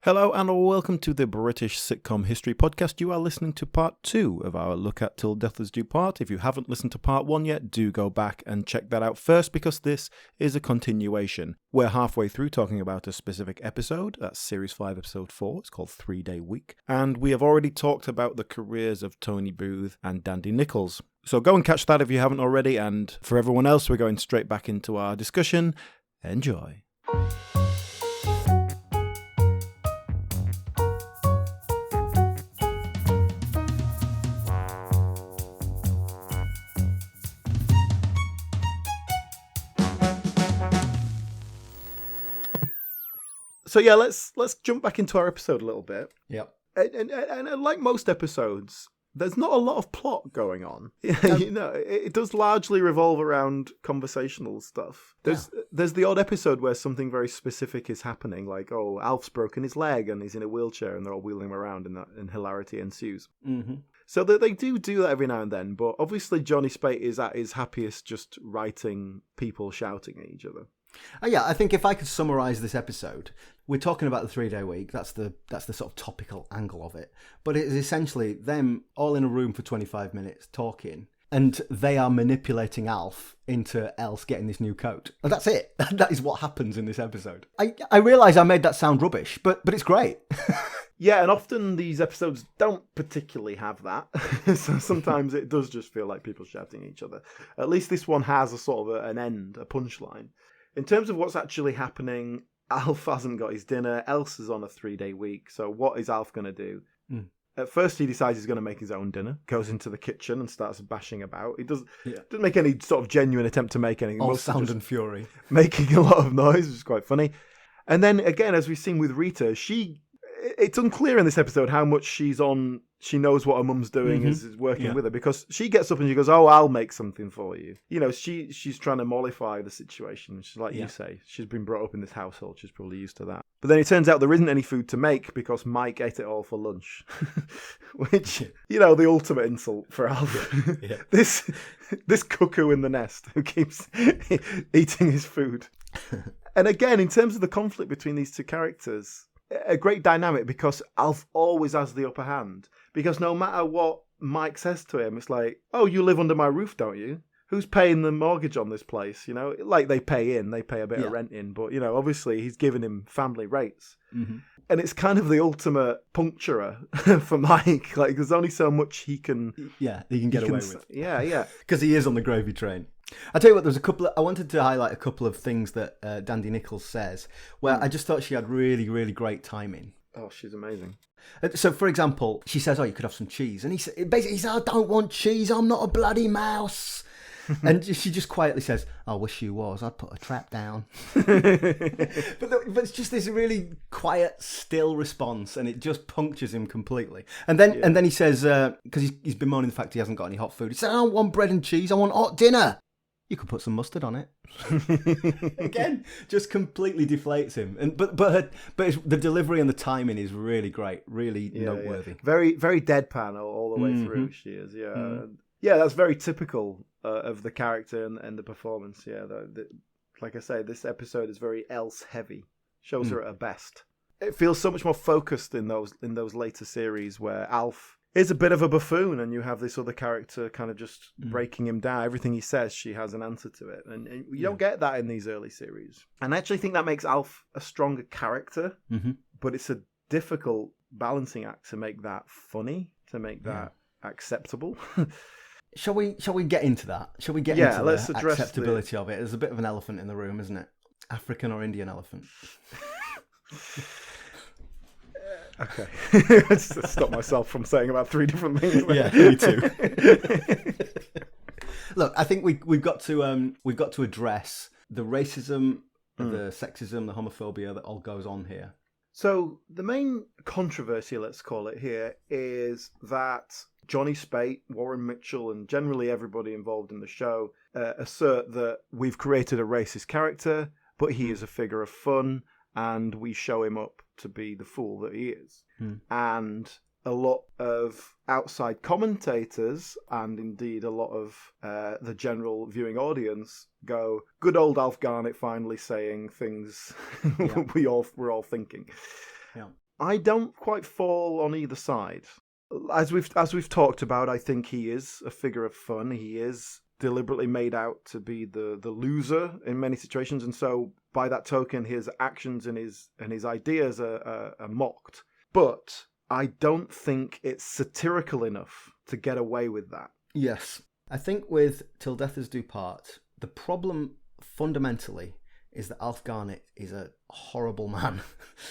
Hello and welcome to the British Sitcom History Podcast. You are listening to part 2 of our Look at Till Death Us Do Part. If you haven't listened to part 1 yet, do go back and check that out first because this is a continuation. We're halfway through talking about a specific episode. That's Series 5, Episode 4. It's called 3-Day Week. And we have already talked about the careers of Tony Booth and Dandy Nichols. So go and catch that if you haven't already. And for everyone else, we're going straight back into our discussion. Enjoy. So yeah, let's jump back into our episode a little bit. Yep. And like most episodes, there's not a lot of plot going on. It does largely revolve around conversational stuff. There's the odd episode where something very specific is happening, like Alf's broken his leg and he's in a wheelchair and they're all wheeling him around and hilarity ensues. Mm-hmm. So they do that every now and then, but obviously Johnny Spate is at his happiest just writing people shouting at each other. Yeah, I think if I could summarise this episode, we're talking about the 3-day week. That's the sort of topical angle of it. But it is essentially them all in a room for 25 minutes talking, and they are manipulating Alf into Elf getting this new coat. And that's it. That is what happens in this episode. I realise I made that sound rubbish, but it's great. Yeah, and often these episodes don't particularly have that. So sometimes it does just feel like people shouting at each other. At least this one has a sort of an end, a punchline. In terms of what's actually happening, Alf hasn't got his dinner. Elsa's on a 3-day week. So what is Alf going to do? Mm. At first, he decides he's going to make his own dinner. Goes into the kitchen and starts bashing about. He doesn't make any sort of genuine attempt to make anything. All sound and fury. Making a lot of noise, which is quite funny. And then again, as we've seen with Rita, it's unclear in this episode how much she knows what her mum's doing, is working with her, because she gets up and she goes, I'll make something for you. She's trying to mollify the situation. She's like you say, she's been brought up in this household. She's probably used to that. But then it turns out there isn't any food to make because Mike ate it all for lunch. Which, the ultimate insult for Alf. Yeah. This cuckoo in the nest who keeps eating his food. And again, in terms of the conflict between these two characters, a great dynamic because Alf always has the upper hand. Because no matter what Mike says to him, it's like, you live under my roof, don't you? Who's paying the mortgage on this place? Like they pay a bit of rent in, but obviously he's giving him family rates. Mm-hmm. And it's kind of the ultimate puncturer for Mike. Like there's only so much he can get away with. Yeah. Because he is on the gravy train. I tell you what, I wanted to highlight a couple of things that Dandy Nichols says, where I just thought she had really, really great timing. Oh, she's amazing. So, for example, she says, you could have some cheese. And he says, I don't want cheese, I'm not a bloody mouse. And she just quietly says, I wish you was, I'd put a trap down. but it's just this really quiet, still response, and it just punctures him completely. And then he says, because he's bemoaning the fact he hasn't got any hot food, he says, I don't want bread and cheese, I want hot dinner. You could put some mustard on it. Again, just completely deflates him. But the delivery and the timing is really great, really noteworthy. Yeah. Very, very deadpan all the way through. She is, yeah. That's very typical of the character and the performance. Yeah, like I say, this episode is very else heavy. Shows her at her best. It feels so much more focused in those later series where Alf is a bit of a buffoon, and you have this other character kind of just breaking him down. Everything he says, she has an answer to it. And you don't get that in these early series. And I actually think that makes Alf a stronger character, but it's a difficult balancing act to make that funny, to make that acceptable. Shall we get into that? Shall we get into the acceptability of it? There's a bit of an elephant in the room, isn't it? African or Indian elephant? Okay. Just stop myself from saying about 3 different things. Yeah, me too. Look, I think we've got to address the racism, the sexism, the homophobia that all goes on here. So the main controversy, let's call it here, is that Johnny Spate, Warren Mitchell, and generally everybody involved in the show assert that we've created a racist character, but he is a figure of fun, and we show him up to be the fool that he is. And a lot of outside commentators, and indeed a lot of the general viewing audience, go, good old Alf Garnett finally saying things we're all thinking. Yeah. I don't quite fall on either side. As we've talked about, I think he is a figure of fun. He is deliberately made out to be the loser in many situations, and so by that token, his actions and his ideas are mocked. But I don't think it's satirical enough to get away with that. Yes. I think with Till Death Us Do Part, the problem fundamentally is that Alf Garnett is a horrible man.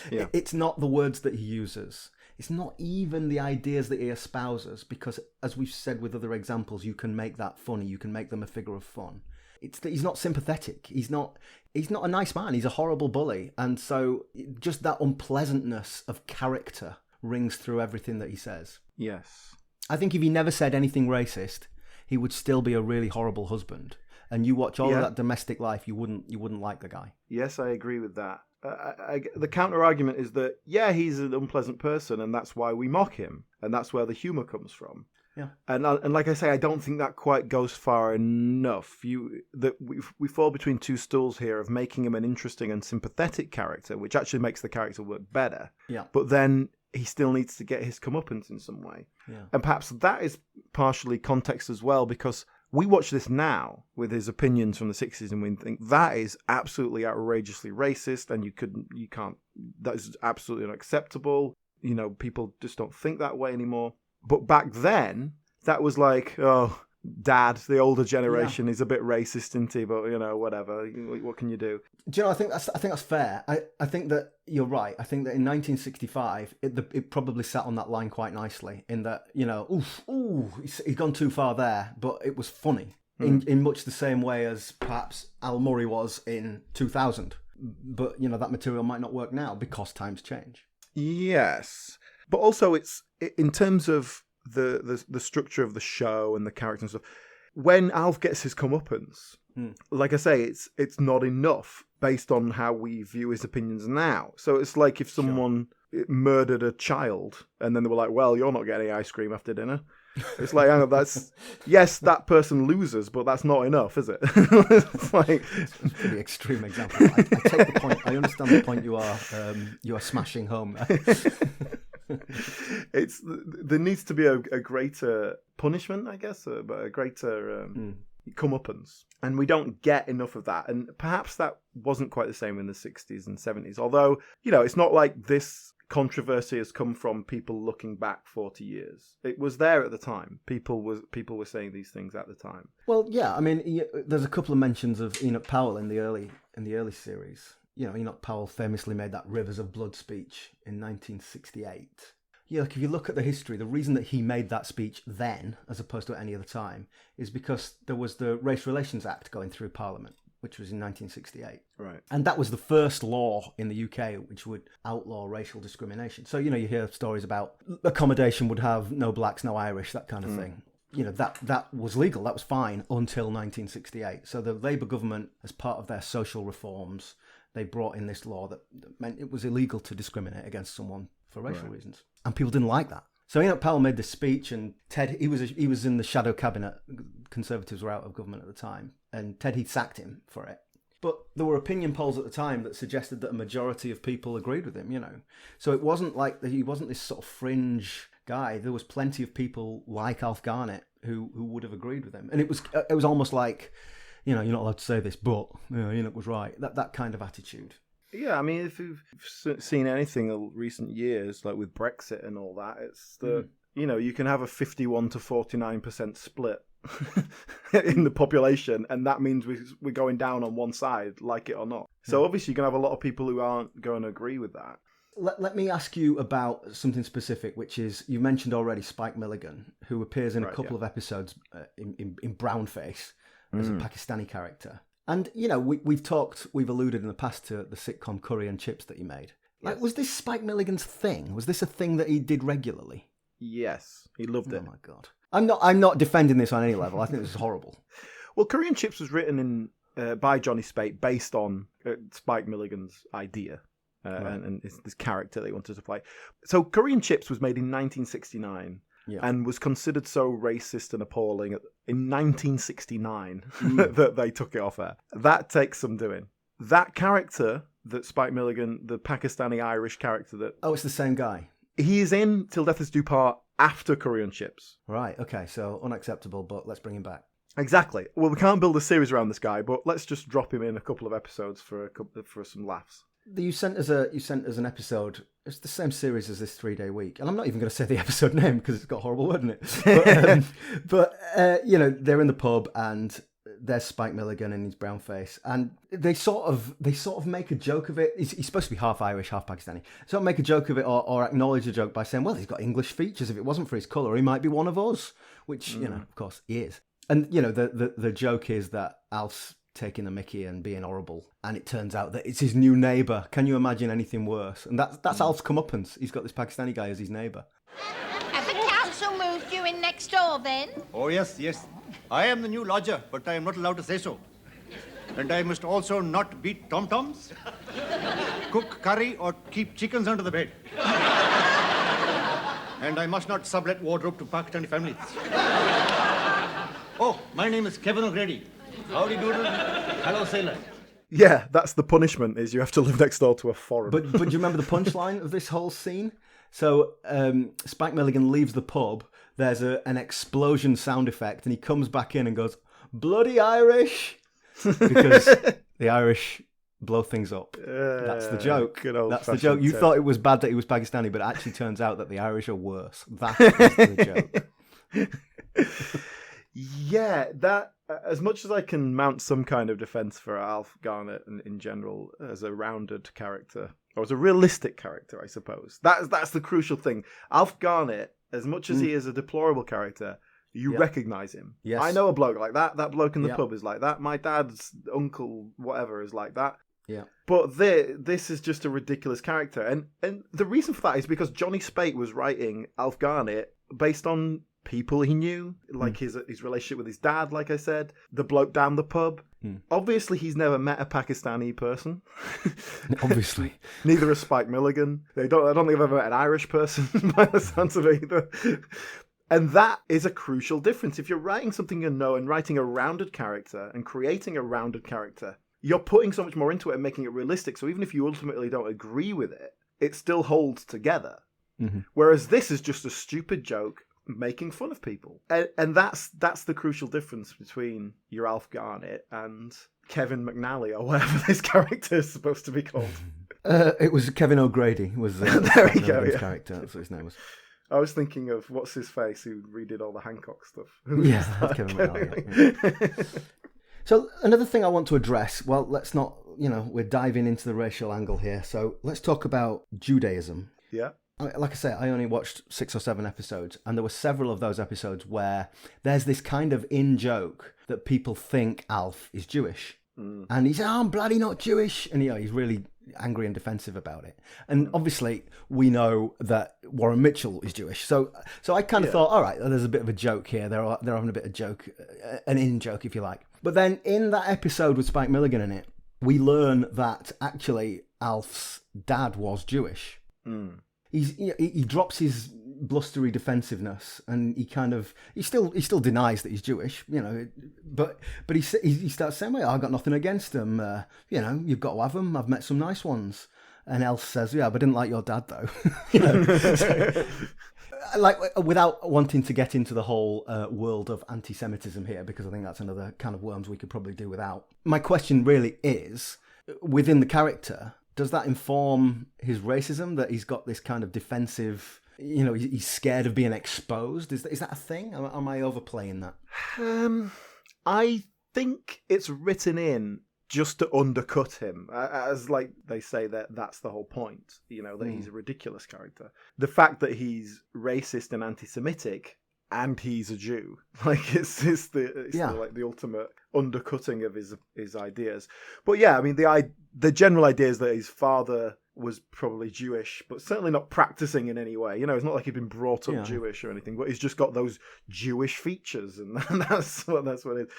Yeah. It's not the words that he uses. It's not even the ideas that he espouses, because as we've said with other examples, you can make that funny. You can make them a figure of fun. It's that he's not sympathetic. He's not a nice man. He's a horrible bully. And so just that unpleasantness of character rings through everything that he says. Yes. I think if he never said anything racist, he would still be a really horrible husband. And you watch all of that domestic life, you wouldn't like the guy. Yes, I agree with that. The counter argument is that, he's an unpleasant person, and that's why we mock him, and that's where the humour comes from. Yeah. And like I say, I don't think that quite goes far enough. We fall between two stools here of making him an interesting and sympathetic character, which actually makes the character work better. Yeah. But then he still needs to get his comeuppance in some way. Yeah. And perhaps that is partially context as well, because we watch this now with his opinions from the 60s and we think that is absolutely outrageously racist, and you can't, that is absolutely unacceptable. People just don't think that way anymore. But back then, that was like, oh, Dad, the older generation is a bit racist, isn't he? But, whatever. What can you do? Do you know, I think that's fair. I think that you're right. I think that in 1965, it probably sat on that line quite nicely in that, he's gone too far there, but it was funny in much the same way as perhaps Al Murray was in 2000. But, that material might not work now because times change. Yes. But also it's, in terms of the structure of the show and the character and stuff, when Alf gets his comeuppance, like I say, it's not enough based on how we view his opinions now. So it's like if someone murdered a child and then they were like, well, you're not getting ice cream after dinner. It's like, hang on, yes, that person loses, but that's not enough, is it? It's like, it's a pretty extreme example. I take the point. I understand the point you are smashing home there. There needs to be a greater punishment, I guess, but a greater comeuppance, and we don't get enough of that. And perhaps that wasn't quite the same in the 60s and 70s. Although, it's not like this controversy has come from people looking back 40 years. It was there at the time. People were saying these things at the time. Well, yeah. I mean, there's a couple of mentions of Enoch Powell in the early series. Enoch Powell famously made that Rivers of Blood speech in 1968. Yeah, like if you look at the history, the reason that he made that speech then, as opposed to at any other time, is because there was the Race Relations Act going through Parliament, which was in 1968. Right. And that was the first law in the UK which would outlaw racial discrimination. So, you hear stories about accommodation would have no blacks, no Irish, that kind of thing. That was legal, that was fine until 1968. So the Labour government, as part of their social reforms, they brought in this law that meant it was illegal to discriminate against someone for racial reasons. And people didn't like that. So Enoch Powell made this speech, and Ted, he was in the shadow cabinet. Conservatives were out of government at the time, and Ted Heath sacked him for it. But there were opinion polls at the time that suggested that a majority of people agreed with him, So it wasn't like he wasn't this sort of fringe guy. There was plenty of people like Alf Garnett who would have agreed with him. And it was almost like, you're not allowed to say this, but Enoch was right. That kind of attitude. Yeah, I mean, if you've seen anything in recent years, like with Brexit and all that, it's that, you can have a 51 to 49% split in the population, and that means we're going down on one side, like it or not. So obviously you're going to have a lot of people who aren't going to agree with that. Let me ask you about something specific, which is, you mentioned already Spike Milligan, who appears in a couple of episodes in brownface as a Pakistani character. And, we've alluded in the past to the sitcom Curry and Chips that he made. Like, was this Spike Milligan's thing? Was this a thing that he did regularly? Yes, he loved it. Oh my God. I'm not defending this on any level. I think this is horrible. Well, Curry and Chips was written by Johnny Spate based on Spike Milligan's idea and this character they wanted to play. So Curry and Chips was made in 1969. Yeah. And was considered so racist and appalling in 1969 that they took it off air. That takes some doing. That character that Spike Milligan, the Pakistani Irish character that... Oh, it's the same guy. He is in Till Death Us Do Part after Curry and Chips. Right, okay, so unacceptable, but let's bring him back. Exactly. Well, we can't build a series around this guy, but let's just drop him in a couple of episodes for some laughs. You sent us an episode. It's the same series as this 3-day week, and I'm not even going to say the episode name because it's got a horrible word in it. But they're in the pub and there's Spike Milligan in his brown face, and they sort of make a joke of it. He's supposed to be half Irish, half Pakistani. Sort of make a joke of it or acknowledge a joke by saying, "Well, he's got English features. If it wasn't for his colour, he might be one of us." Which of course, he is. And the joke is that Alf's taking the mickey and being horrible, and it turns out that it's his new neighbour. Can you imagine anything worse? And that's Alf's comeuppance. He's got this Pakistani guy as his neighbour. Has the council moved you in next door then? Oh yes. I am the new lodger, but I am not allowed to say so. And I must also not beat tom-toms, cook curry, or keep chickens under the bed. And I must not sublet wardrobe to Pakistani families. Oh, my name is Kevin O'Grady. Howdy doodle. Hello, sailor. Yeah, that's the punishment, is you have to live next door to a foreigner. But do you remember the punchline of this whole scene? So Spike Milligan leaves the pub, there's an explosion sound effect, and he comes back in and goes, "Bloody Irish!" Because the Irish blow things up. That's the joke. That's the joke. You thought it was bad that he was Pakistani, but it actually turns out that the Irish are worse. That is the joke. Yeah, that as much as I can mount some kind of defense for Alf Garnett in general as a rounded character, or as a realistic character, I suppose. That's the crucial thing. Alf Garnett, as much as he is a deplorable character, you recognise him. Yes. I know a bloke like that. That bloke in the pub is like that. My dad's uncle, whatever, is like that. Yeah. But this is just a ridiculous character. And the reason for that is because Johnny Spate was writing Alf Garnett based on people he knew, like his relationship with his dad, like I said, the bloke down the pub. Obviously, he's never met a Pakistani person. Obviously. Neither has Spike Milligan. I don't think I've ever met an Irish person by the sounds of it either. And that is a crucial difference. If you're writing something you know and writing a rounded character and creating a rounded character, you're putting so much more into it and making it realistic. So even if you ultimately don't agree with it, it still holds together. Whereas this is just a stupid joke making fun of people. And that's the crucial difference between your Alf Garnett and Kevin McNally, or whatever this character is supposed to be called. It was Kevin O'Grady was there we go, his character. That's what his name was. I was thinking of what's his face who redid all the Hancock stuff. Yeah, that's Kevin McNally. Yeah. So another thing I want to address, well, let's not, we're diving into the racial angle here. So let's talk about Judaism. Yeah. Like I say, I only watched 6 or 7 episodes, and there were several of those episodes where there's this kind of in-joke that people think Alf is Jewish. And he said, "Oh, I'm bloody not Jewish." And he's really angry and defensive about it. And obviously, we know that Warren Mitchell is Jewish. So I kind of thought, all right, there's a bit of a joke here. They're having a bit of joke, an in-joke, if you like. But then in that episode with Spike Milligan in it, we learn that actually Alf's dad was Jewish. He drops his blustery defensiveness, and he still denies that he's Jewish, but he starts saying, "Well, I got nothing against them. You've got to have them. I've met some nice ones." And Elf says, "Yeah, but I didn't like your dad though." So, like, without wanting to get into the whole world of anti-Semitism here, because I think that's another can of worms we could probably do without. My question really is, within the character, does that inform his racism, that he's got this kind of defensive, he's scared of being exposed? Is that a thing? Am I overplaying that? I think it's written in just to undercut him, as like they say that's the whole point, that he's a ridiculous character. The fact that he's racist and anti-Semitic and he's a Jew, like it's the ultimate undercutting of his ideas. But yeah, I mean the general idea is that his father was probably Jewish, but certainly not practicing in any way. It's not like he'd been brought up Jewish or anything, but he's just got those Jewish features, and that's what it is.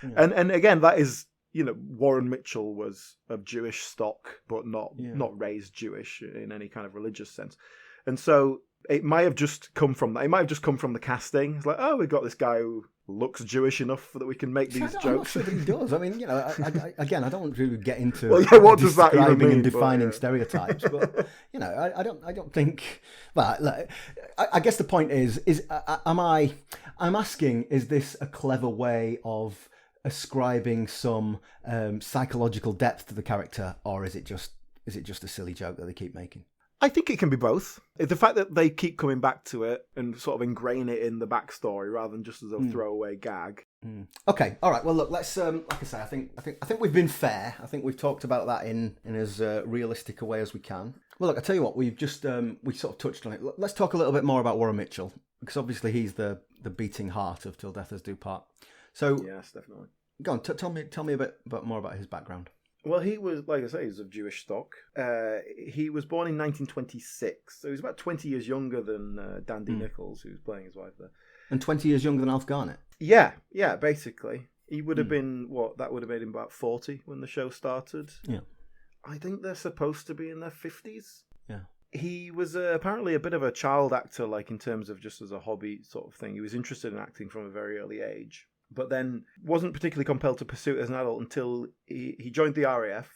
Yeah. And again, that is, Warren Mitchell was of Jewish stock, but not raised Jewish in any kind of religious sense, and so it might have just come from that. It might have just come from the casting. It's like, oh, we've got this guy who looks Jewish enough that we can make these jokes. I'm not sure that he does. I mean, again, I don't want to get into what does that even mean? And defining stereotypes, but I don't think. Well, like, I guess the point is I'm asking, is this a clever way of ascribing some psychological depth to the character, or is it just a silly joke that they keep making? I think it can be both. The fact that they keep coming back to it and sort of ingrain it in the backstory rather than just as a throwaway gag. Okay, all right. Well, look, let's like I say, I think we've been fair. I think we've talked about that in as realistic a way as we can. Well, look, I tell you what, we've just we sort of touched on it. Let's talk a little bit more about Warren Mitchell, because obviously he's the beating heart of Till Death Us Do Part. So yes, definitely. Go on, tell me a bit more about his background. Well, he was, like I say, he was of Jewish stock. He was born in 1926, so he was about 20 years younger than Dandy Nichols, who was playing his wife there. And 20 years younger than Alf Garnett? Yeah, basically. He would have been, that would have made him about 40 when the show started. Yeah. I think they're supposed to be in their 50s. Yeah. He was apparently a bit of a child actor, like in terms of just as a hobby sort of thing. He was interested in acting from a very early age, but then wasn't particularly compelled to pursue it as an adult until he joined the RAF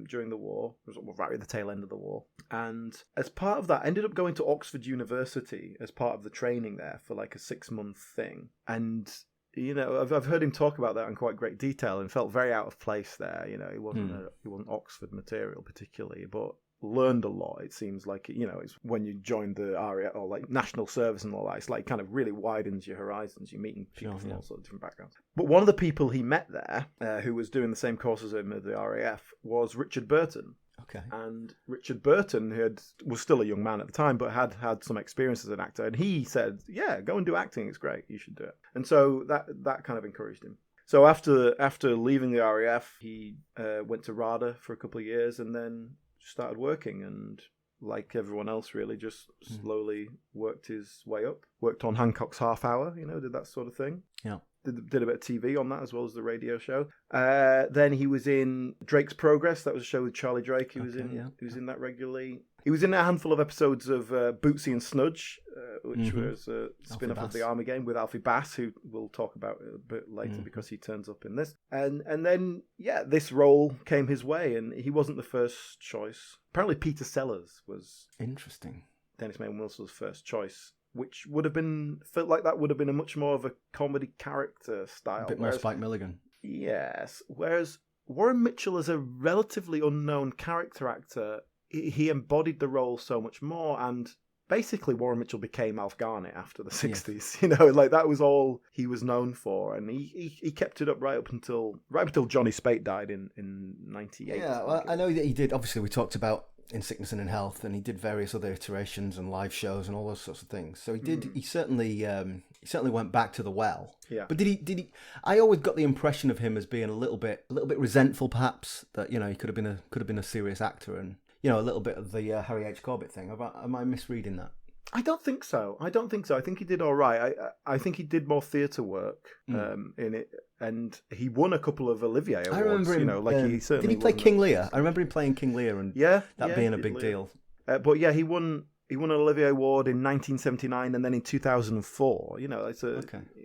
during the war, right at the tail end of the war. And as part of that, ended up going to Oxford University as part of the training there for like a 6-month thing. And, I've heard him talk about that in quite great detail and felt very out of place there. He wasn't Oxford material particularly, but learned a lot. It seems like it's when you join the RAF or like national service and all that, it's like kind of really widens your horizons. You're meeting people from all sorts of different backgrounds. But one of the people he met there, who was doing the same course as him at the RAF, was Richard Burton. Okay. And Richard Burton was still a young man at the time, but had some experience as an actor, and he said, "Yeah, go and do acting. It's great. You should do it." And so that kind of encouraged him. So after leaving the RAF, he went to RADA for a couple of years, and then started working, and like everyone else really just slowly worked his way up. Worked on Hancock's Half Hour, did that sort of thing. Yeah. Did a bit of TV on that as well as the radio show. Then he was in Drake's Progress. That was a show with Charlie Drake. He was in that regularly. He was in a handful of episodes of Bootsy and Snudge, which was a spin-off of the Army Game with Alfie Bass, who we'll talk about a bit later because he turns up in this. And then, this role came his way, and he wasn't the first choice. Apparently Peter Sellers was... Interesting. Dennis May Wilson's first choice, which felt like that would have been a much more of a comedy character style. A bit more Spike Milligan. Yes. Whereas Warren Mitchell, as a relatively unknown character actor, he embodied the role so much more, and basically Warren Mitchell became Alf Garnett after the 60s. Like that was all he was known for, and he kept it up right until Johnny Spate died in 98. Yeah, well, I know that he did. Obviously, we talked about In Sickness and in Health, and he did various other iterations and live shows and all those sorts of things. So he did. He certainly went back to the well. Yeah. But did he? I always got the impression of him as being a little bit resentful, perhaps, that he could have been a serious actor, and a little bit of the Harry H. Corbett thing. Am I misreading that? I don't think so. I think he did all right. I think he did more theatre work in it, and he won a couple of Olivier Awards. I remember him. He certainly did he play King those. Lear? I remember him playing King Lear, and that being a big deal. But he won an Olivier Award in 1979, and then in 2004.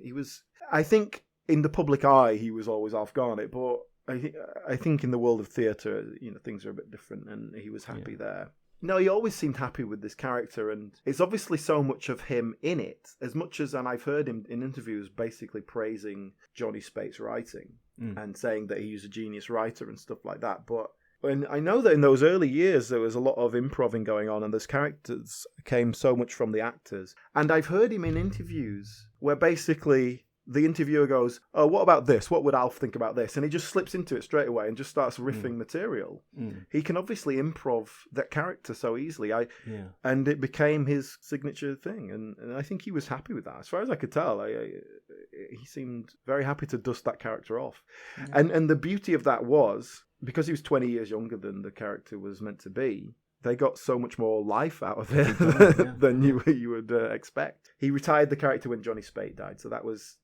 He was. I think in the public eye he was always Alf Garnett, but I think in the world of theatre, things are a bit different, and he was happy there. No, he always seemed happy with this character, and it's obviously so much of him in it, as much as, and I've heard him in interviews basically praising Johnny Spate's writing and saying that he's a genius writer and stuff like that. But I know that in those early years there was a lot of improv going on, and those characters came so much from the actors. And I've heard him in interviews where basically the interviewer goes, "Oh, what about this? What would Alf think about this?" And he just slips into it straight away and just starts riffing material. He can obviously improv that character so easily. And it became his signature thing. And I think he was happy with that. As far as I could tell, he seemed very happy to dust that character off. And the beauty of that was, because he was 20 years younger than the character was meant to be, they got so much more life out of it than you would expect. He retired the character when Johnny Spate died, so that was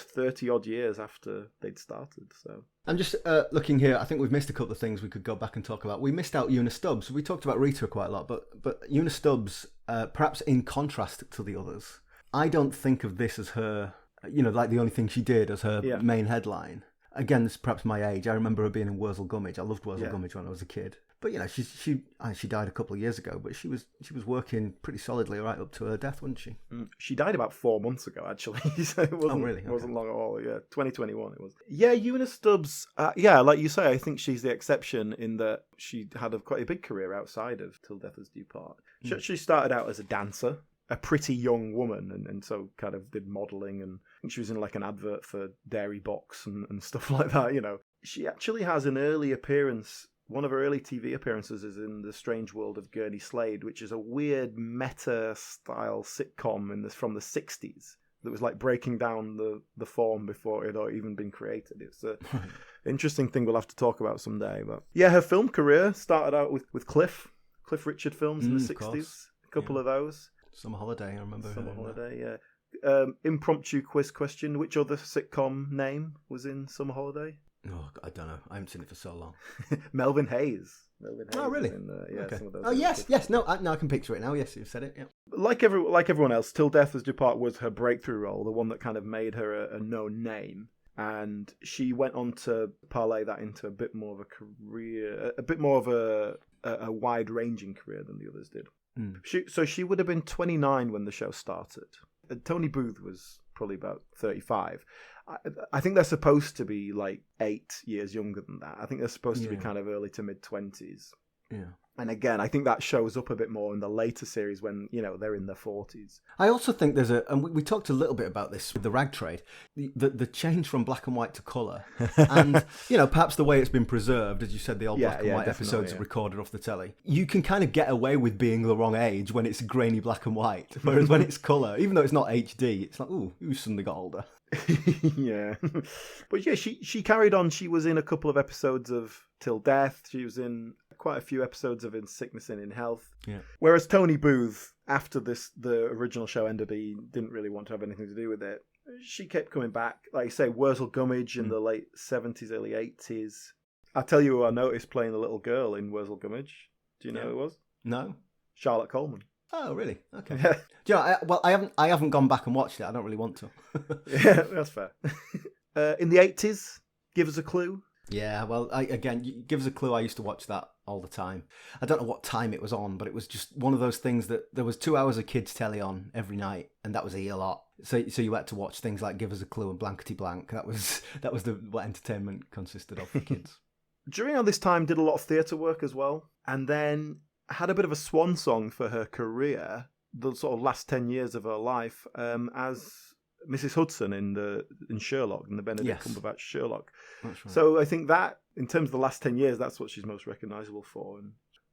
30 odd years after they'd started. So I'm just looking here. I think we've missed a couple of things we could go back and talk about. We missed out Eunice Dubs. We talked about Rita quite a lot, but Eunice Dubs, perhaps in contrast to the others, I don't think of this as her like the only thing she did as her Yeah. main headline. Again, this is perhaps my age. I remember her being in Wurzel Gummidge. I loved Wurzel Yeah. Gummidge when I was a kid. But she died a couple of years ago. But she was working pretty solidly right up to her death, wasn't she? She died about 4 months ago, actually. So it wasn't, really? Okay. wasn't long at all. Yeah, 2021 it was. Yeah, Eunice Dubs. Like you say, I think she's the exception in that she had quite a big career outside of Till Death Us Do Part. She actually started out as a dancer, a pretty young woman, and so kind of did modelling, and I think she was in like an advert for Dairy Box and stuff like that. She actually has an early appearance. One of her early TV appearances is in The Strange World of Gurney Slade, which is a weird meta-style sitcom from the 60s that was like breaking down the form before it had even been created. It's an interesting thing we'll have to talk about someday. But yeah, her film career started out with Cliff Richard films in the 60s. Course. A couple of those. Summer Holiday, I remember. Summer Holiday, yeah. Impromptu quiz question. Which other sitcom name was in Summer Holiday? Oh, I don't know. I haven't seen it for so long. Melvin Hayes. Oh, really? Okay. Some of those. Oh, yes. No, I can picture it now. Yes, you've said it. Yeah. Like everyone else, Till Death Us Do Part was her breakthrough role, the one that kind of made her a known name. And she went on to parlay that into a bit more of a career, a bit more of a wide-ranging career than the others did. She would have been 29 when the show started. Tony Booth was probably about 35. I think they're supposed to be like 8 years younger than that. I think they're supposed to be kind of early to mid-20s. Yeah. And again, I think that shows up a bit more in the later series when, they're in their 40s. I also think there's and we talked a little bit about this with the rag trade, the change from black and white to colour. And, perhaps the way it's been preserved, as you said, the old black and white episodes are recorded off the telly. You can kind of get away with being the wrong age when it's grainy black and white. Whereas when it's colour, even though it's not HD, it's like, ooh, you suddenly got older. Yeah. But yeah, she carried on. She was in a couple of episodes of Till Death. She was in quite a few episodes of In Sickness and in Health. Yeah. Whereas Tony Booth, after the original show ended, he didn't really want to have anything to do with it. She kept coming back. Like you say, Wurzel Gummidge in the late 70s, early 80s. I'll tell you who I noticed playing the little girl in Wurzel Gummidge. Do you know who it was? No. Charlotte Coleman. Oh, really? Okay. Yeah. Do you know, I haven't gone back and watched it. I don't really want to. Yeah, that's fair. In the 80s, Give Us a Clue. Yeah, well, Give Us a Clue. I used to watch that all the time. I don't know what time it was on, but it was just one of those things that there was 2 hours of kids' telly on every night, and that was a lot. So you had to watch things like Give Us a Clue and Blankety Blank. That was what entertainment consisted of for kids. During all this time, did a lot of theatre work as well, and then had a bit of a swan song for her career, the sort of last 10 years of her life, as Mrs. Hudson in Sherlock, in the Benedict Cumberbatch Sherlock. That's right. So I think that, in terms of the last 10 years, that's what she's most recognisable for.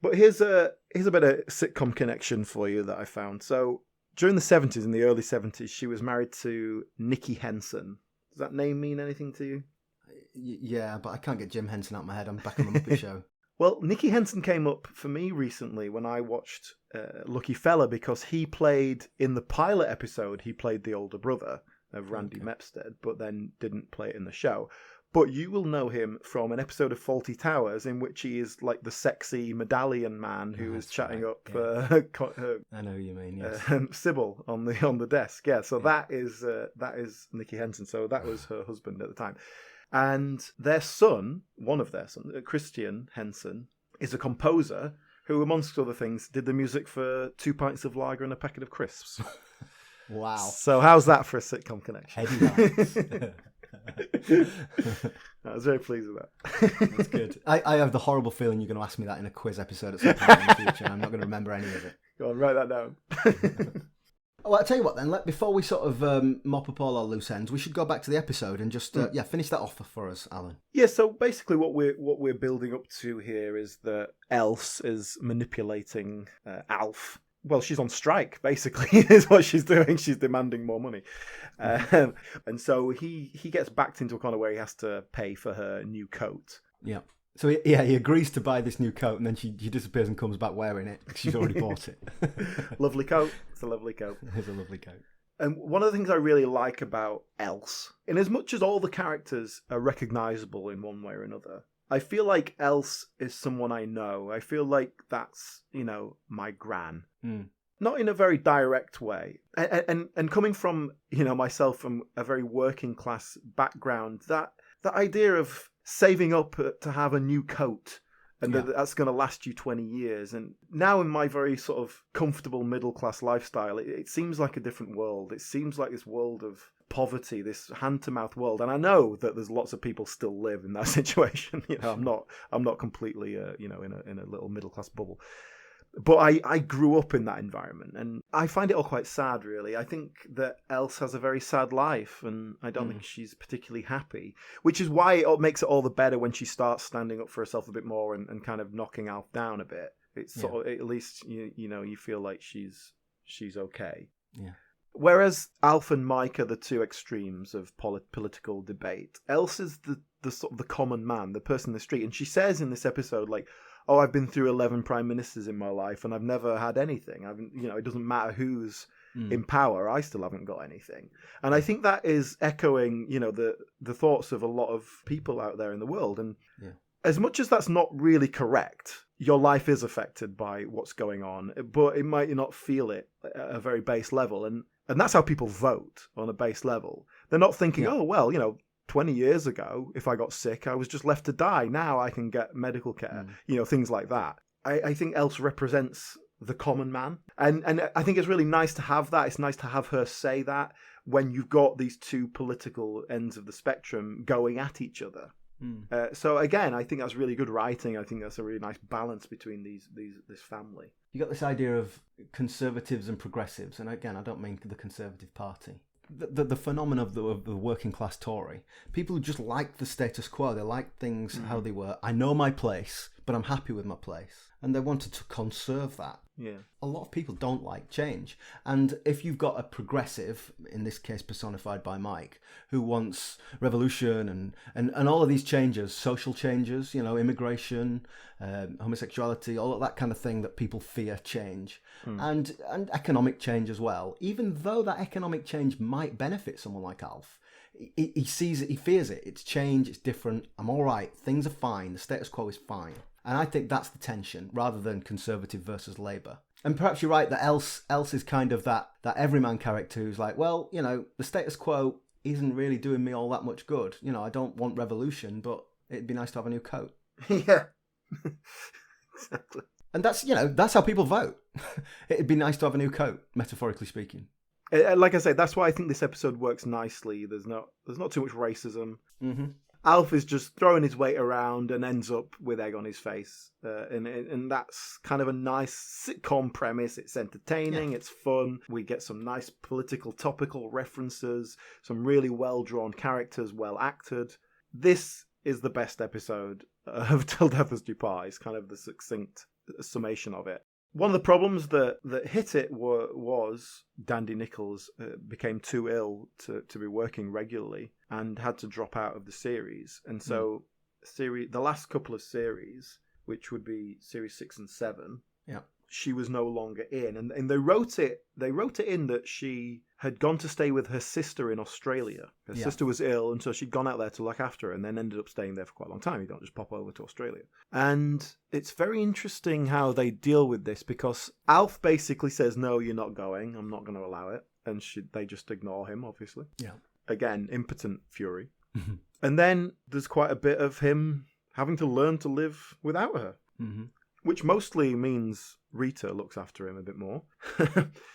But here's a bit of sitcom connection for you that I found. So during the 70s, in the early 70s, she was married to Nicki Henson. Does that name mean anything to you? Yeah, but I can't get Jim Henson out of my head. I'm back on the Muppet Show. Well, Nicki Henson came up for me recently when I watched Lucky Fella, because he played, in the pilot episode, he played the older brother of Randy Mepstead, but then didn't play it in the show. But you will know him from an episode of Fawlty Towers in which he is like the sexy medallion man who is chatting up I know who you mean, yes. Sybil on the desk. Yeah, so that is Nicki Henson. So that was her husband at the time. And their son, one of their sons, Christian Henson, is a composer who, amongst other things, did the music for 2 Pints of Lager and a Packet of Crisps. Wow. So how's that for a sitcom connection? Heady I was very pleased with that. That's good. I have the horrible feeling you're going to ask me that in a quiz episode at some point in the future, and I'm not going to remember any of it. Go on, write that down. Well, I'll tell you what then, before we sort of mop up all our loose ends, we should go back to the episode and just finish that off for us, Alan. Yeah, so basically what we're building up to here is that Else is manipulating Alf. Well, she's on strike, basically, is what she's doing. She's demanding more money. And so he gets backed into a corner where he has to pay for her new coat. Yeah. So he agrees to buy this new coat, and then she disappears and comes back wearing it because she's already bought it. Lovely coat. It's a lovely coat. It's a lovely coat. And one of the things I really like about Else, in as much as all the characters are recognisable in one way or another, I feel like Else is someone I know. I feel like that's, my gran. not in a very direct way. And coming from, myself from a very working class background, that idea of saving up to have a new coat and that's going to last you 20 years. And now in my very sort of comfortable middle class lifestyle, it seems like a different world. It seems like this world of poverty, this hand to mouth world. And I know that there's lots of people still live in that situation. I'm not completely in a little middle class bubble. But I grew up in that environment, and I find it all quite sad, really. I think that Else has a very sad life, and I don't think she's particularly happy, which is why it makes it all the better when she starts standing up for herself a bit more and kind of knocking Alf down a bit. It's sort of, at least, you feel like she's okay. Yeah. Whereas Alf and Mike are the two extremes of political debate, Else is the sort of the common man, the person in the street. And she says in this episode, like, oh, I've been through 11 prime ministers in my life and I've never had anything. It doesn't matter who's in power, I still haven't got anything. And I think that is echoing, the thoughts of a lot of people out there in the world. And as much as that's not really correct, your life is affected by what's going on, but it might not feel it at a very base level. And that's how people vote, on a base level. They're not thinking, 20 years ago, if I got sick, I was just left to die. Now I can get medical care, things like that. I think Else represents the common man. And I think it's really nice to have that. It's nice to have her say that when you've got these two political ends of the spectrum going at each other. So again, I think that's really good writing. I think that's a really nice balance between this family. You got this idea of conservatives and progressives, and again, I don't mean the Conservative Party. The phenomenon of the working class Tory, people who just like the status quo, they like things how they were. I know my place, but I'm happy with my place. And they wanted to conserve that. Yeah. A lot of people don't like change. And if you've got a progressive, in this case personified by Mike, who wants revolution and all of these changes, social changes, immigration, homosexuality, all of that kind of thing that people fear change, and economic change as well, even though that economic change might benefit someone like Alf, he sees it, he fears it. It's change, it's different, I'm all right, things are fine, the status quo is fine. And I think that's the tension, rather than Conservative versus Labour. And perhaps you're right that Else is kind of that everyman character who's like, well, the status quo isn't really doing me all that much good. I don't want revolution, but it'd be nice to have a new coat. Yeah, exactly. And that's how people vote. It'd be nice to have a new coat, metaphorically speaking. Like I say, that's why I think this episode works nicely. There's not too much racism. Mm-hmm. Alf is just throwing his weight around and ends up with egg on his face. And that's kind of a nice sitcom premise. It's entertaining, it's fun. We get some nice political topical references, some really well-drawn characters, well acted. This is the best episode of Till Death Us Do Part. It's kind of the succinct summation of it. One of the problems that hit it was Dandy Nichols became too ill to be working regularly and had to drop out of the series. And so the last couple of series, which would be series 6 and 7, she was no longer in. And they wrote it in that she had gone to stay with her sister in Australia. Her sister was ill, and so she'd gone out there to look after her and then ended up staying there for quite a long time. You don't just pop over to Australia. And it's very interesting how they deal with this, because Alf basically says, no, you're not going. I'm not going to allow it. And they just ignore him, obviously. Yeah. Again, impotent fury. And then there's quite a bit of him having to learn to live without her. Mm-hmm. Which mostly means Rita looks after him a bit more.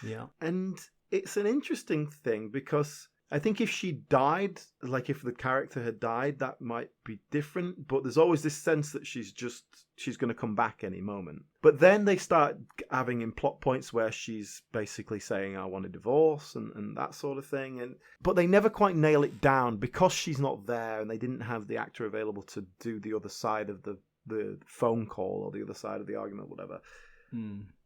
Yeah. And it's an interesting thing, because I think if she died, like if the character had died, that might be different. But there's always this sense that she's going to come back any moment. But then they start having in plot points where she's basically saying, I want a divorce and that sort of thing. But they never quite nail it down, because she's not there and they didn't have the actor available to do the other side of the phone call or the other side of the argument, whatever.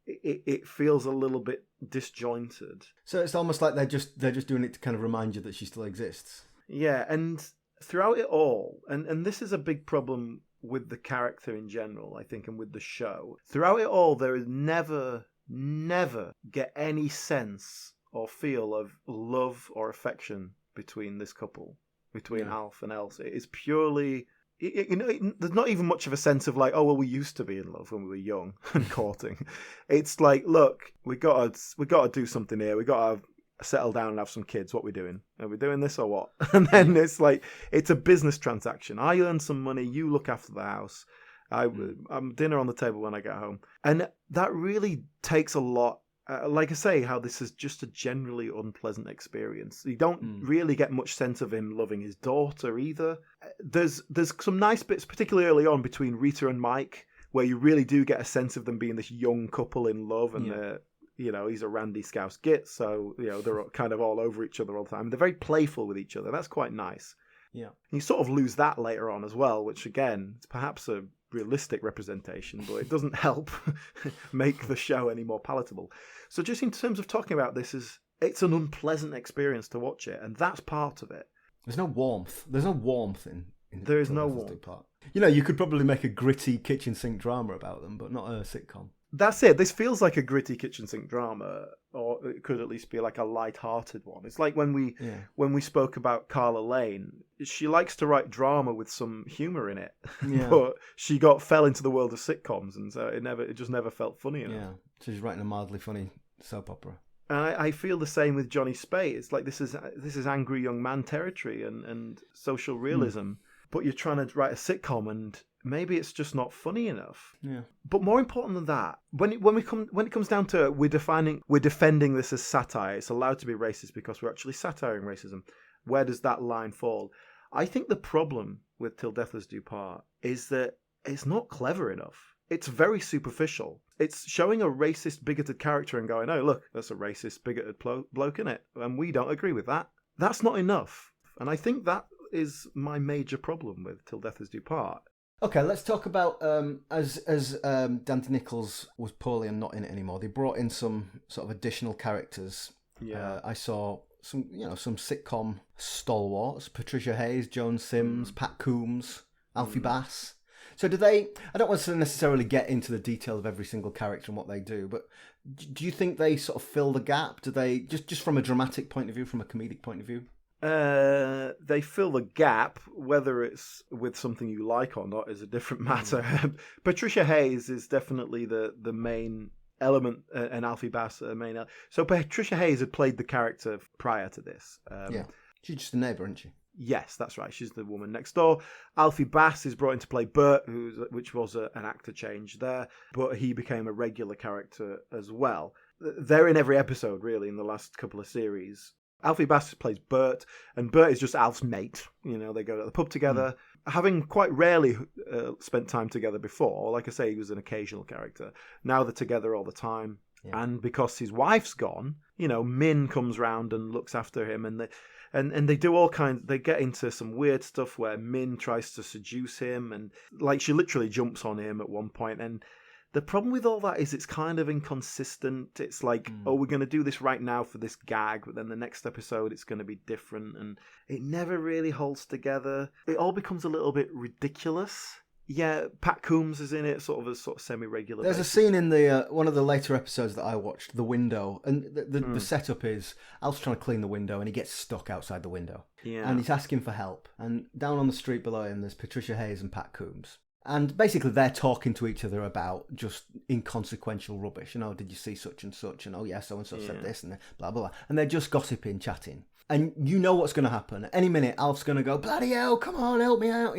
It feels a little bit disjointed. So it's almost like they're just doing it to kind of remind you that she still exists. Yeah, and throughout it all, and this is a big problem with the character in general, I think, and with the show. Throughout it all, there is never get any sense or feel of love or affection between this couple, between Alf and Else. It is purely there's not even much of a sense of like, oh well, we used to be in love when we were young and courting. It's like, look, we got to do something here. We got to settle down and have some kids. What we doing? Are we doing this or what? And then it's like, it's a business transaction. I earn some money. You look after the house. I'm dinner on the table when I get home, and that really takes a lot. Like I say, how this is just a generally unpleasant experience. You don't really get much sense of him loving his daughter either. There's some nice bits, particularly early on, between Rita and Mike, where you really do get a sense of them being this young couple in love, and he's a Randy Scouse git, so they're kind of all over each other all the time. They're very playful with each other. That's quite nice. Yeah, and you sort of lose that later on as well, which again, it's perhaps a realistic representation, but it doesn't help make the show any more palatable. So just in terms of talking about this, it's an unpleasant experience to watch it, and that's part of it. There's no warmth. There's no warmth in there is no warmth. Part. You could probably make a gritty kitchen sink drama about them, but not a sitcom. That's it. This feels like a gritty kitchen sink drama, or it could at least be like a light-hearted one. It's like when we spoke about Carla Lane. She likes to write drama with some humor in it, but she fell into the world of sitcoms, and so it just never felt funny enough. Yeah, so she's writing a mildly funny soap opera. And I feel the same with Johnny Spate. It's like this is angry young man territory and social realism, but you're trying to write a sitcom and maybe it's just not funny enough. Yeah. But more important than that, when it comes down to it, we're defending this as satire. It's allowed to be racist because we're actually satiring racism. Where does that line fall? I think the problem with Till Death Us Do Part is that it's not clever enough. It's very superficial. It's showing a racist, bigoted character and going, oh, look, that's a racist, bigoted bloke, in it, and we don't agree with that. That's not enough. And I think that is my major problem with Till Death Us Do Part. Okay, let's talk about as Dante Nichols was poorly and not in it anymore. They brought in some sort of additional characters. Yeah, I saw some sitcom stalwarts: Patricia Hayes, Joan Sims, Pat Coombs, Alfie Bass. So I don't want to necessarily get into the detail of every single character and what they do, but do you think they sort of fill the gap? Do they just from a dramatic point of view, from a comedic point of view? They fill the gap. Whether it's with something you like or not is a different matter. Patricia Hayes is definitely the main element, and Alfie Bass the main element. So Patricia Hayes had played the character prior to this. She's just a neighbour, isn't she? Yes, that's right. She's the woman next door. Alfie Bass is brought in to play Bert, which was an actor change there, but he became a regular character as well. They're in every episode, really, in the last couple of series. Alfie Bass plays Bert, and Bert is just Alf's mate. They go to the pub together, having quite rarely spent time together before. Like I say, he was an occasional character. Now they're together all the time. Yeah. And because his wife's gone, Min comes round and looks after him, and they do all kinds. They get into some weird stuff where Min tries to seduce him, and like she literally jumps on him at one point. And the problem with all that is it's kind of inconsistent. It's like, oh, we're going to do this right now for this gag, but then the next episode it's going to be different, and it never really holds together. It all becomes a little bit ridiculous. Yeah, Pat Coombs is in it, sort of semi-regular. There's a scene in the one of the later episodes that I watched, The Window, and the setup is Alf's trying to clean the window and he gets stuck outside the window. Yeah. And he's asking for help. And down on the street below him, there's Patricia Hayes and Pat Coombs. And basically they're talking to each other about just inconsequential rubbish. Did you see such and such? And, oh, yeah, so-and-so said this and blah, blah, blah. And they're just gossiping, chatting. And you know what's going to happen. Any minute, Alf's going to go, bloody hell, come on, help me out,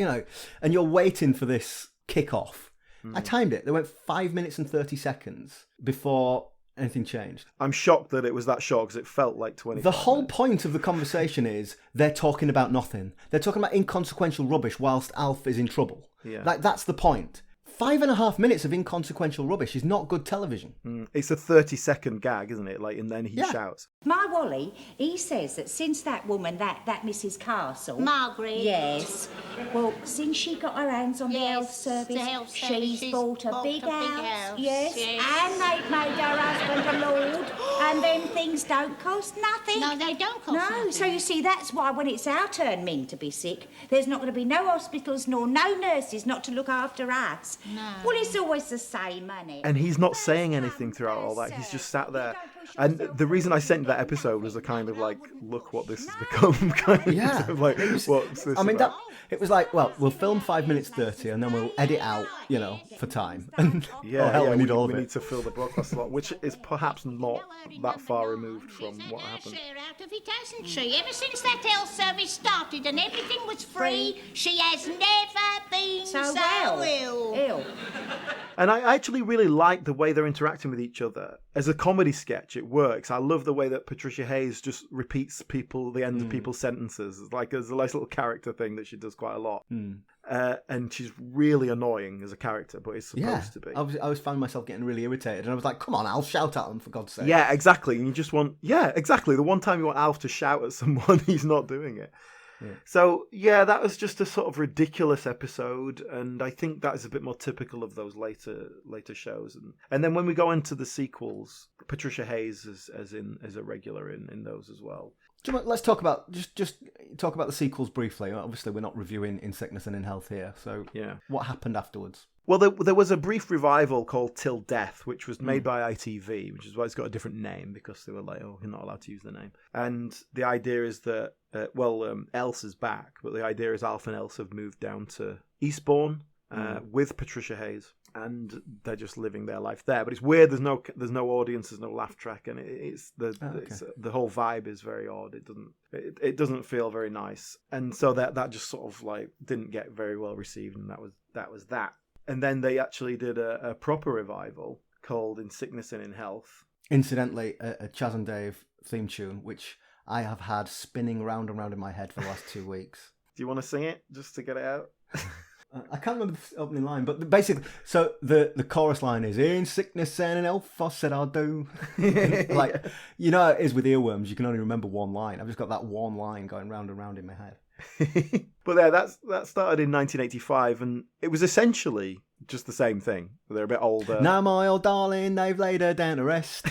And you're waiting for this kick-off. I timed it. They went 5 minutes and 30 seconds before anything changed. I'm shocked that it was that short because it felt like 20. The whole point of the conversation is they're talking about nothing. They're talking about inconsequential rubbish whilst Alf is in trouble. Yeah. That's the point. 5.5 minutes of inconsequential rubbish is not good television. It's a 30-second gag, isn't it? And then he shouts. My Wally, he says that since that woman, that Mrs. Castle... Margaret. Yes. Well, since she got her hands on the health service, she's bought a big house. Yes. And they've made her husband a lord. And then things don't cost nothing. No, they don't cost nothing. No, so you see, that's why when it's our turn, Min, to be sick, there's not going to be no hospitals nor no nurses not to look after us. No. Well, it's always the same, isn't it? And he's not saying anything throughout all that. He's just sat there. And the reason I sent that episode was a kind of like, look what this has become, kind of like, what's this about? It was like, well, we'll film 5 minutes 30 and then we'll edit out, for time. And we need to fill the broadcast slot, which is perhaps not that far removed from what happened. Out of it, hasn't she? Ever since that health service started and everything was free, she has never been so ill. And I actually really like the way they're interacting with each other. As a comedy sketch, it works. I love the way that Patricia Hayes just repeats the end of people's sentences. It's like there's a nice little character thing that she does quite a lot. And she's really annoying as a character, but it's supposed to be. I was finding myself getting really irritated, and I was like, come on, I'll shout at them, for God's sake. Yeah, exactly. And you just want... Yeah, exactly. The one time you want Alf to shout at someone, he's not doing it. Yeah. So, that was just a sort of ridiculous episode, and I think that is a bit more typical of those later shows. And then when we go into the sequels, Patricia Hayes is a regular in those as well. Let's talk about just talk about the sequels briefly. Obviously, we're not reviewing In Sickness and in Health here. So, what happened afterwards? Well, there was a brief revival called Till Death, which was made by ITV, which is why it's got a different name, because they were like, oh, you're not allowed to use the name. And the idea is that, Else is back, but the idea is Alf and Else have moved down to Eastbourne with Patricia Hayes, and they're just living their life there. But it's weird. There's no audience. There's no laugh track, and the whole vibe is very odd. It doesn't feel very nice, and so that just sort of like didn't get very well received, and that was that. And then they actually did a proper revival called In Sickness and in Health. Incidentally, a Chaz and Dave theme tune, which I have had spinning round and round in my head for the last 2 weeks. Do you want to sing it just to get it out? I can't remember the opening line, but basically, so the chorus line is, in sickness and in health, I said I'll do. Like, it is with earworms, you can only remember one line. I've just got that one line going round and round in my head. But that started in 1985, and it was essentially just the same thing. They're a bit older. Now my old darling, they've laid her down to rest.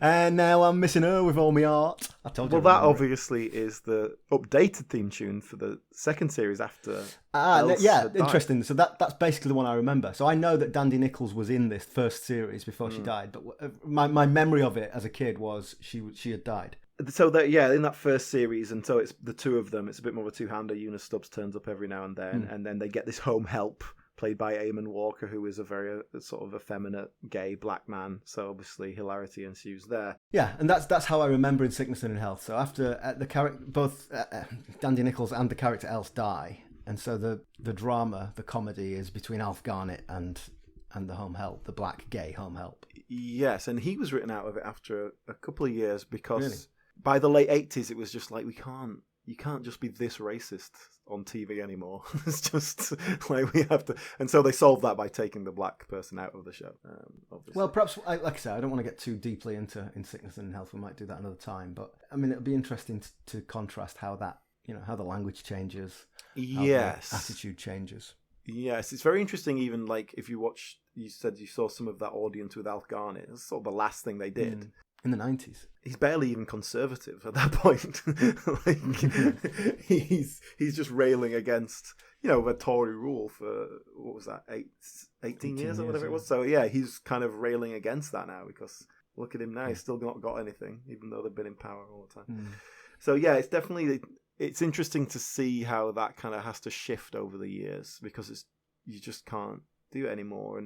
And now I'm missing her with all my heart. I told you. Well, that obviously is the updated theme tune for the second series after. Interesting. So that's basically the one I remember. So I know that Dandy Nichols was in this first series before she died, but my memory of it as a kid was she had died. So that in that first series, and so it's the two of them. It's a bit more of a two-hander. Eunice Dubs turns up every now and then, and then they get this home help played by Eamon Walker, who is a very sort of effeminate gay black man. So obviously hilarity ensues there. Yeah, and that's how I remember In Sickness and in Health. So after the character, both Dandy Nichols and the character Else die, and so the drama, the comedy is between Alf Garnett and the home help, the black gay home help. Yes, and he was written out of it after a couple of years because by the late 80s it was just like you can't just be this racist on TV anymore. It's just like we have to, and so they solved that by taking the black person out of the show. Obviously. Well, perhaps, like I said, I don't want to get too deeply into In Sickness and in Health. We might do that another time. But I mean, it'll be interesting to contrast how that, how the language changes, how the attitude changes. Yes, it's very interesting. Even like if you watch, you said you saw some of that audience with Alf Garnett. It's sort of the last thing they did. In the 90s. He's barely even conservative at that point. Like, he's just railing against, the Tory rule for, what was that, 18 years or whatever it was. So, he's kind of railing against that now because look at him now. He's still not got anything, even though they've been in power all the time. So, it's definitely, it's interesting to see how that kind of has to shift over the years because you just can't do it anymore.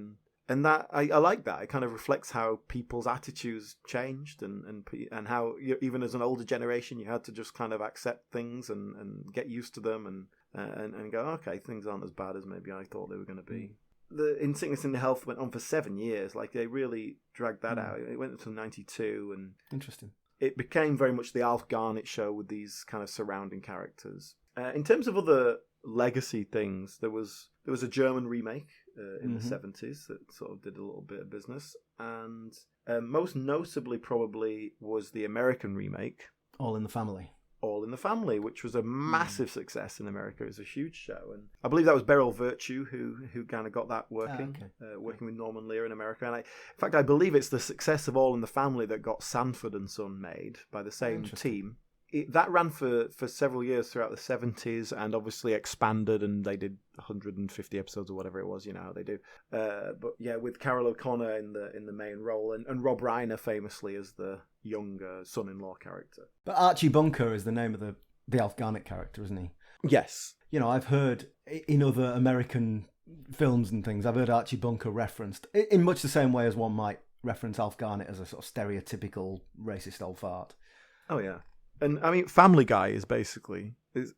And that I like that. It kind of reflects how people's attitudes changed and how even as an older generation you had to just kind of accept things and get used to them and go, okay, things aren't as bad as maybe I thought they were going to be. The In Sickness and in Health went on for 7 years. Like they really dragged that out. It went until 92 and interesting. It became very much the Alf Garnett show with these kind of surrounding characters. In terms of other legacy things, there was a German remake in the 70s that sort of did a little bit of business, and most notably probably was the American remake, All in the Family, which was a massive success in America. It was a huge show, and I believe that was Beryl Virtue who kind of got that working, working with Norman Lear in America. And in fact, I believe it's the success of All in the Family that got Sanford and Son made by the same team. that ran for several years throughout the 70s, and obviously expanded, and they did 150 episodes or whatever it was, you know how they do. But yeah, with Carol O'Connor in the main role, and Rob Reiner famously as the younger son-in-law character. But Archie Bunker is the name of the Alf Garnett character, isn't he? Yes. You know, I've heard in other American films and things, I've heard Archie Bunker referenced in much the same way as one might reference Alf Garnett as a sort of stereotypical racist old fart. Oh yeah, and I mean, Family Guy is basically it's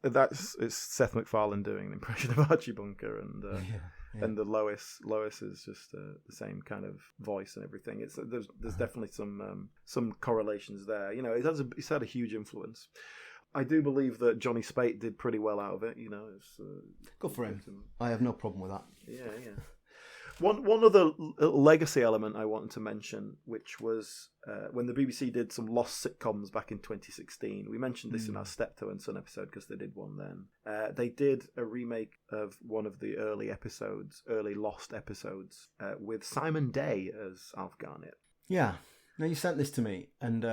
Seth MacFarlane doing an impression of Archie Bunker, and the Lois is just the same kind of voice and everything. There's definitely some correlations there. You know, it's had a huge influence. I do believe that Johnny Spate did pretty well out of it. You know, good for him. I have no problem with that. Yeah. One other legacy element I wanted to mention, which was when the BBC did some lost sitcoms back in 2016. We mentioned this in our Steptoe and Son episode because they did one then. They did a remake of one of the early lost episodes, with Simon Day as Alf Garnett. Yeah. Now, you sent this to me, and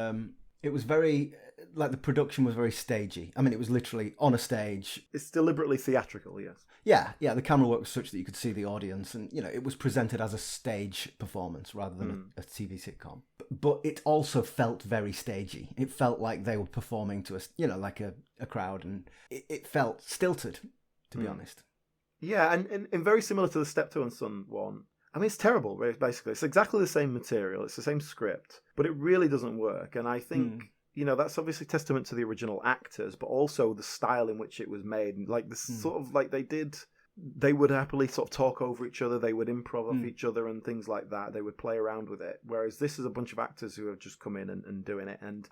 it was very, like, the production was very stagey. I mean, it was literally on a stage. It's deliberately theatrical, yes. Yeah, the camera work was such that you could see the audience, and, you know, it was presented as a stage performance rather than a TV sitcom. But it also felt very stagey. It felt like they were performing to like a crowd, and it felt stilted, to be honest. Yeah, and very similar to the Steptoe and Son one. I mean, it's terrible, basically. It's exactly the same material. It's the same script, but it really doesn't work. And I think, you know, that's obviously testament to the original actors, but also the style in which it was made. Like, this sort of, like, they would happily sort of talk over each other. They would improv off each other and things like that. They would play around with it. Whereas this is a bunch of actors who have just come in and doing it and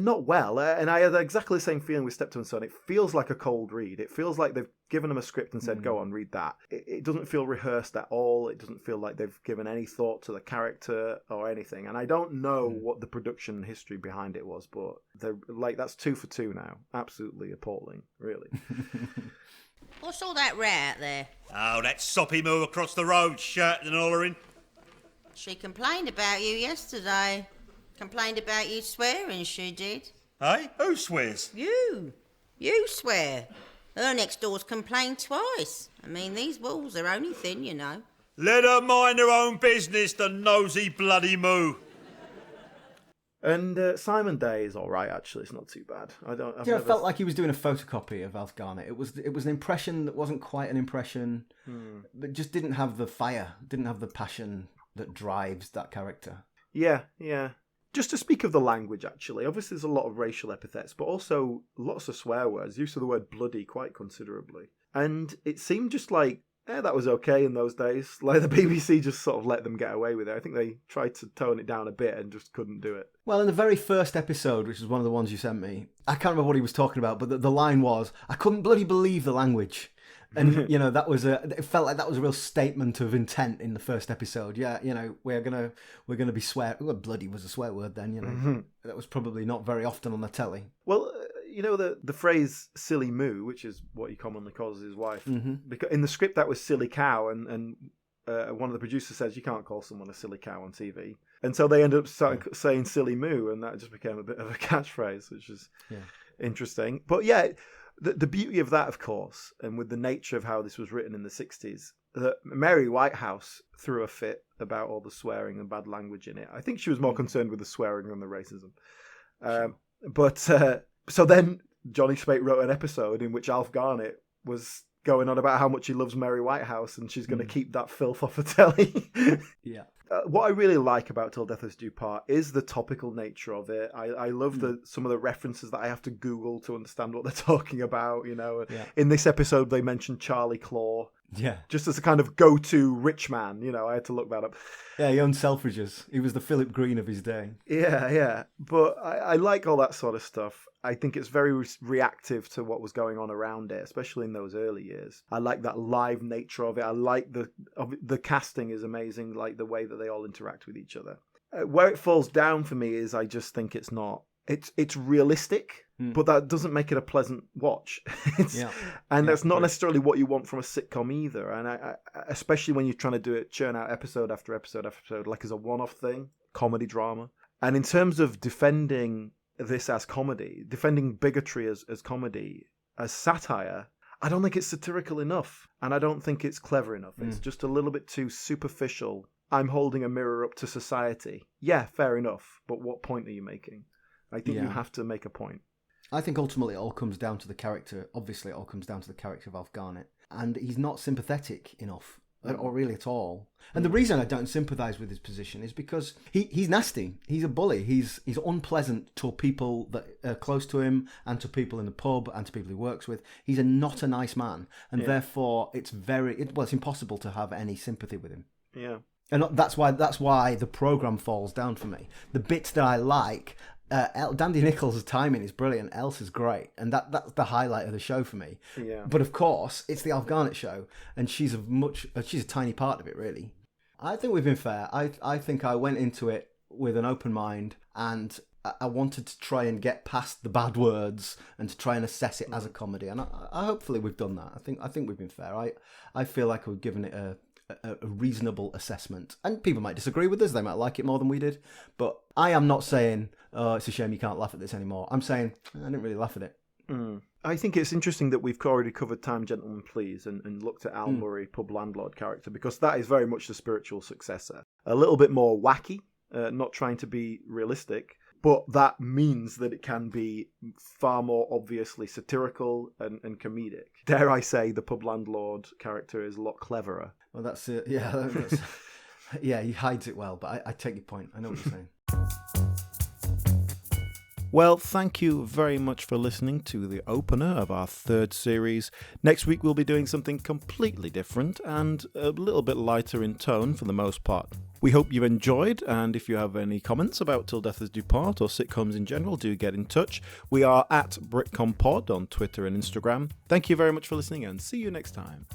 not well. And I had exactly the same feeling with Steptoe and Son. It feels like a cold read. It feels like they've given them a script and said, go on, read that. It doesn't feel rehearsed at all. It doesn't feel like they've given any thought to the character or anything. And I don't know what the production history behind it was, but that's 2 for 2 now. Absolutely appalling, really. What's all that row out there? Oh, that soppy moo across the road, shouting and hollering. She complained about you yesterday. Complained about you swearing, she did. Hey? Who swears? You. You swear. Her next door's complained twice. I mean, these walls are only thin, you know. Let her mind her own business, the nosy bloody moo. And Simon Day is all right, actually. It's not too bad. I felt like he was doing a photocopy of Alf Garnett. It was an impression that wasn't quite an impression, but just didn't have the fire, didn't have the passion that drives that character. Yeah. Just to speak of the language, actually, obviously there's a lot of racial epithets, but also lots of swear words, use of the word bloody quite considerably. And it seemed just like, that was okay in those days. Like, the BBC just sort of let them get away with it. I think they tried to tone it down a bit and just couldn't do it. Well, in the very first episode, which is one of the ones you sent me, I can't remember what he was talking about, but the line was, I couldn't bloody believe the language. And, you know, it felt like that was a real statement of intent in the first episode. Yeah, you know, we're gonna be swear. Well, bloody was a swear word then, you know. That was probably not very often on the telly. Well, you know, the phrase silly moo, which is what he commonly calls his wife, because in the script that was silly cow, and one of the producers says you can't call someone a silly cow on TV. And so they ended up saying silly moo, and that just became a bit of a catchphrase, which is interesting. But yeah, the beauty of that, of course, and with the nature of how this was written in the 60s, that Mary Whitehouse threw a fit about all the swearing and bad language in it. I think she was more concerned with the swearing than the racism. So then Johnny Spate wrote an episode in which Alf Garnett was going on about how much he loves Mary Whitehouse, and she's going to keep that filth off her telly. Yeah. What I really like about Till Death Us Do Part is the topical nature of it. I love some of the references that I have to Google to understand what they're talking about. You know, in this episode they mentioned Charlie Claw. Yeah. Just as a kind of go-to rich man, you know, I had to look that up. Yeah, he owned Selfridges. He was the Philip Green of his day. Yeah. But I like all that sort of stuff. I think it's very reactive to what was going on around it, especially in those early years. I like that live nature of it. I like the casting is amazing, like the way that they all interact with each other. Where it falls down for me is I just think it's not. It's realistic, but that doesn't make it a pleasant watch. That's not necessarily what you want from a sitcom either. And I especially when you're trying to do it, churn out episode after episode after episode, like as a one-off thing, comedy drama. And in terms of defending this as comedy, defending bigotry as comedy, as satire, I don't think it's satirical enough, and I don't think it's clever enough. It's just a little bit too superficial. I'm holding a mirror up to society. Yeah, fair enough, but what point are you making? I think you have to make a point. I think ultimately it all comes down to the character. Obviously, it all comes down to the character of Alf Garnett. And he's not sympathetic enough, or really at all. And the reason I don't sympathise with his position is because he's nasty. He's a bully. He's unpleasant to people that are close to him, and to people in the pub, and to people he works with. He's not a nice man. And therefore, it's impossible to have any sympathy with him. Yeah. And that's why the programme falls down for me. The bits that I like, Dandy Nichols' timing is brilliant. Else is great, and that's the highlight of the show for me. Yeah. But of course, it's the Alf Garnett show, and she's a tiny part of it, really. I think we've been fair. I think I went into it with an open mind, and I wanted to try and get past the bad words and to try and assess it as a comedy. And I hopefully we've done that. I think we've been fair. I feel like we've given it a reasonable assessment, and people might disagree with us. They might like it more than we did, but I am not saying, oh, it's a shame you can't laugh at this anymore. I'm saying I didn't really laugh at it. I think it's interesting that we've already covered Time, Gentlemen, Please and looked at Al Murray, pub landlord character, because that is very much the spiritual successor. A little bit more wacky, not trying to be realistic, but that means that it can be far more obviously satirical and comedic. Dare I say the pub landlord character is a lot cleverer. Well, that's it. Yeah, yeah, he hides it well, but I take your point. I know what you're saying. Well, thank you very much for listening to the opener of our third series. Next week we'll be doing something completely different and a little bit lighter in tone for the most part. We hope you've enjoyed, and if you have any comments about Till Death Us Do Part or sitcoms in general, do get in touch. We are at BritcomPod on Twitter and Instagram. Thank you very much for listening, and see you next time.